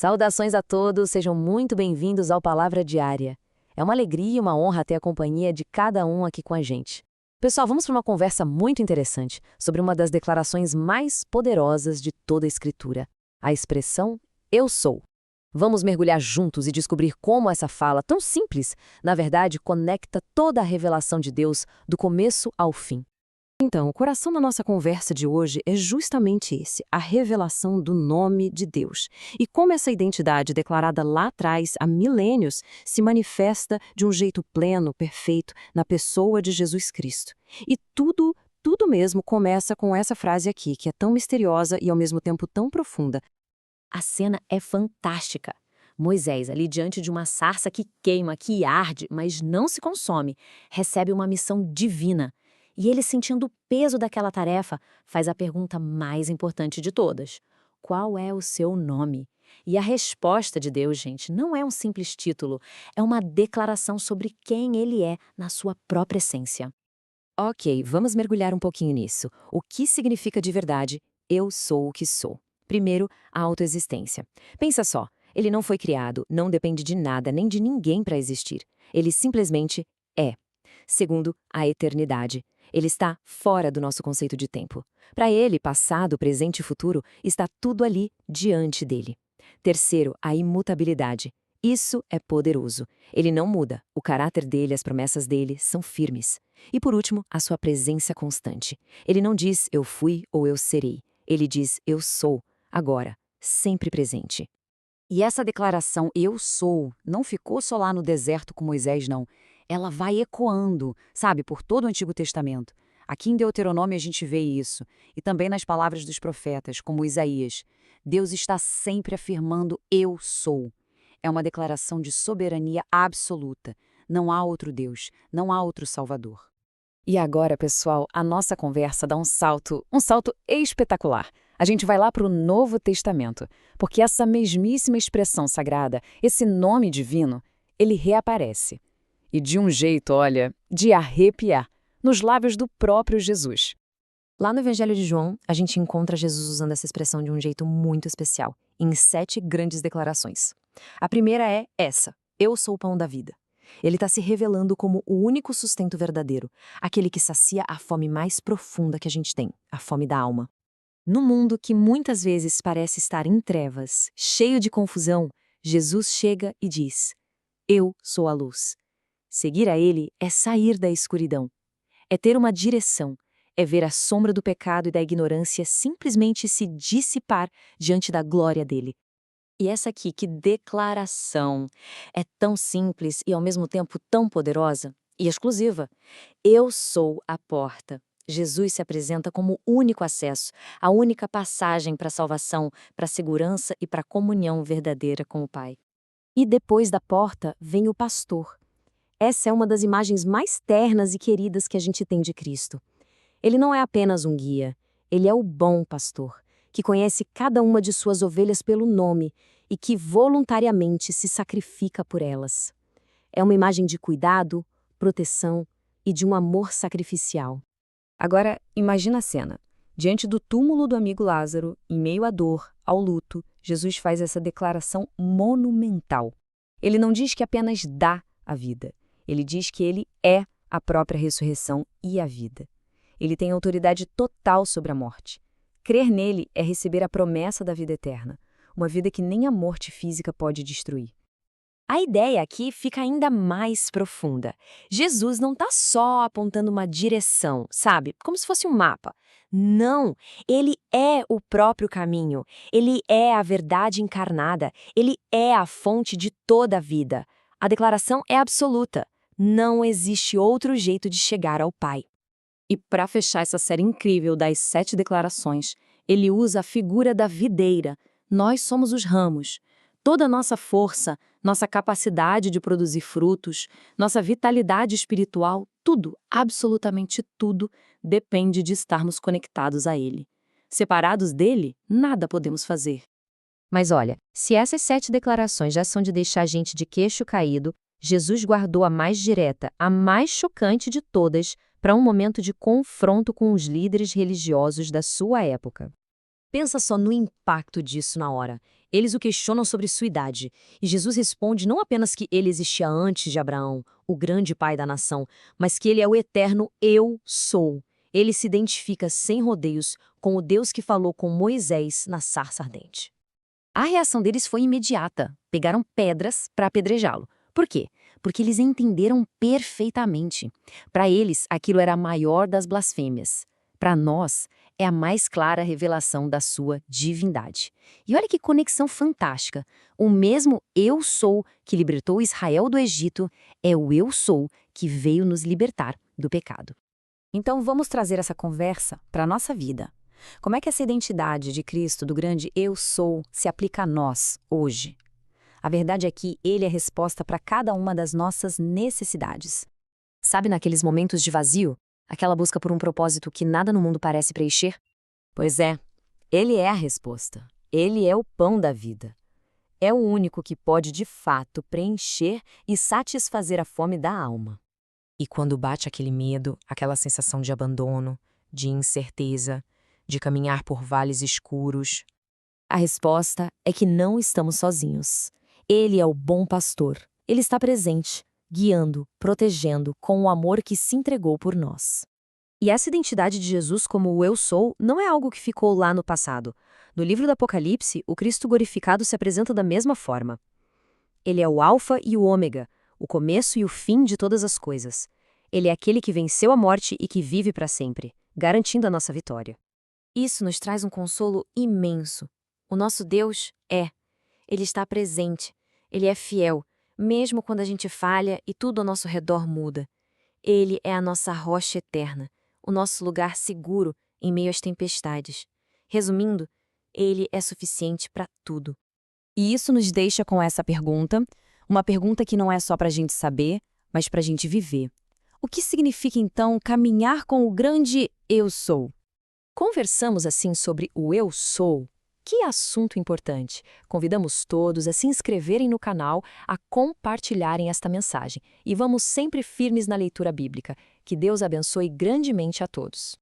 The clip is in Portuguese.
Saudações a todos, sejam muito bem-vindos ao Palavra Diária. É uma alegria e uma honra ter a companhia de cada um aqui com a gente. Pessoal, vamos para uma conversa muito interessante sobre uma das declarações mais poderosas de toda a Escritura, a expressão "Eu sou". Vamos mergulhar juntos e descobrir como essa fala, tão simples, na verdade, conecta toda a revelação de Deus do começo ao fim. Então, o coração da nossa conversa de hoje é justamente esse, a revelação do nome de Deus. E como essa identidade declarada lá atrás, há milênios, se manifesta de um jeito pleno, perfeito, na pessoa de Jesus Cristo. E tudo mesmo começa com essa frase aqui, que é tão misteriosa e ao mesmo tempo tão profunda. A cena é fantástica. Moisés, ali diante de uma sarça que queima, que arde, mas não se consome, recebe uma missão divina. E ele, sentindo o peso daquela tarefa, faz a pergunta mais importante de todas: qual é o seu nome? E a resposta de Deus, gente, não é um simples título, é uma declaração sobre quem ele é na sua própria essência. Ok, vamos mergulhar um pouquinho nisso. O que significa de verdade "eu sou o que sou"? Primeiro, a autoexistência. Pensa só, ele não foi criado, não depende de nada nem de ninguém para existir. Ele simplesmente é. Segundo, a eternidade. Ele está fora do nosso conceito de tempo. Para ele, passado, presente e futuro, está tudo ali diante dele. Terceiro, a imutabilidade. Isso é poderoso. Ele não muda. O caráter dele, as promessas dele são firmes. E por último, a sua presença constante. Ele não diz "eu fui" ou "eu serei". Ele diz "eu sou", agora, sempre presente. E essa declaração "eu sou" não ficou só lá no deserto com Moisés, não. Ela vai ecoando, sabe, por todo o Antigo Testamento. Aqui em Deuteronômio a gente vê isso, e também nas palavras dos profetas, como Isaías. Deus está sempre afirmando "eu sou". É uma declaração de soberania absoluta. Não há outro Deus, não há outro Salvador. E agora, pessoal, a nossa conversa dá um salto espetacular. A gente vai lá para o Novo Testamento, porque essa mesmíssima expressão sagrada, esse nome divino, ele reaparece. E de um jeito, olha, de arrepiar, nos lábios do próprio Jesus. Lá no Evangelho de João, a gente encontra Jesus usando essa expressão de um jeito muito especial, em 7 grandes declarações. A primeira é essa: "Eu sou o pão da vida". Ele está se revelando como o único sustento verdadeiro, aquele que sacia a fome mais profunda que a gente tem, a fome da alma. No mundo que muitas vezes parece estar em trevas, cheio de confusão, Jesus chega e diz: "Eu sou a luz". Seguir a ele é sair da escuridão, é ter uma direção, é ver a sombra do pecado e da ignorância simplesmente se dissipar diante da glória dele. E essa aqui, que declaração! É tão simples e ao mesmo tempo tão poderosa e exclusiva. Eu sou a porta. Jesus se apresenta como o único acesso, a única passagem para a salvação, para a segurança e para a comunhão verdadeira com o Pai. E depois da porta vem o pastor. Essa é uma das imagens mais ternas e queridas que a gente tem de Cristo. Ele não é apenas um guia, ele é o bom pastor, que conhece cada uma de suas ovelhas pelo nome e que voluntariamente se sacrifica por elas. É uma imagem de cuidado, proteção e de um amor sacrificial. Agora, imagina a cena. Diante do túmulo do amigo Lázaro, em meio à dor, ao luto, Jesus faz essa declaração monumental. Ele não diz que apenas dá a vida. Ele diz que ele é a própria ressurreição e a vida. Ele tem autoridade total sobre a morte. Crer nele é receber a promessa da vida eterna, uma vida que nem a morte física pode destruir. A ideia aqui fica ainda mais profunda. Jesus não está só apontando uma direção, sabe? Como se fosse um mapa. Não, ele é o próprio caminho. Ele é a verdade encarnada. Ele é a fonte de toda a vida. A declaração é absoluta. Não existe outro jeito de chegar ao Pai. E para fechar essa série incrível das 7 declarações, ele usa a figura da videira. Nós somos os ramos. Toda a nossa força, nossa capacidade de produzir frutos, nossa vitalidade espiritual, tudo, absolutamente tudo, depende de estarmos conectados a Ele. Separados dele, nada podemos fazer. Mas olha, se essas 7 declarações já são de deixar a gente de queixo caído, Jesus guardou a mais direta, a mais chocante de todas, para um momento de confronto com os líderes religiosos da sua época. Pensa só no impacto disso na hora. Eles o questionam sobre sua idade, e Jesus responde não apenas que ele existia antes de Abraão, o grande pai da nação, mas que ele é o eterno Eu Sou. Ele se identifica sem rodeios com o Deus que falou com Moisés na sarça ardente. A reação deles foi imediata. Pegaram pedras para apedrejá-lo. Por quê? Porque eles entenderam perfeitamente. Para eles, aquilo era a maior das blasfêmias. Para nós, é a mais clara revelação da sua divindade. E olha que conexão fantástica. O mesmo Eu Sou que libertou Israel do Egito é o Eu Sou que veio nos libertar do pecado. Então vamos trazer essa conversa para a nossa vida. Como é que essa identidade de Cristo, do grande Eu Sou, se aplica a nós, hoje? A verdade é que Ele é a resposta para cada uma das nossas necessidades. Sabe naqueles momentos de vazio? Aquela busca por um propósito que nada no mundo parece preencher? Pois é, Ele é a resposta. Ele é o pão da vida. É o único que pode, de fato, preencher e satisfazer a fome da alma. E quando bate aquele medo, aquela sensação de abandono, de incerteza, de caminhar por vales escuros, a resposta é que não estamos sozinhos. Ele é o bom pastor. Ele está presente, guiando, protegendo com o amor que se entregou por nós. E essa identidade de Jesus como o Eu Sou não é algo que ficou lá no passado. No livro do Apocalipse, o Cristo glorificado se apresenta da mesma forma. Ele é o Alfa e o Ômega, o começo e o fim de todas as coisas. Ele é aquele que venceu a morte e que vive para sempre, garantindo a nossa vitória. Isso nos traz um consolo imenso. O nosso Deus Ele está presente, Ele é fiel, mesmo quando a gente falha e tudo ao nosso redor muda. Ele é a nossa rocha eterna, o nosso lugar seguro em meio às tempestades. Resumindo, Ele é suficiente para tudo. E isso nos deixa com essa pergunta, uma pergunta que não é só para a gente saber, mas para a gente viver. O que significa, então, caminhar com o grande Eu Sou? Conversamos assim sobre o Eu Sou. Que assunto importante! Convidamos todos a se inscreverem no canal, a compartilharem esta mensagem. E vamos sempre firmes na leitura bíblica. Que Deus abençoe grandemente a todos.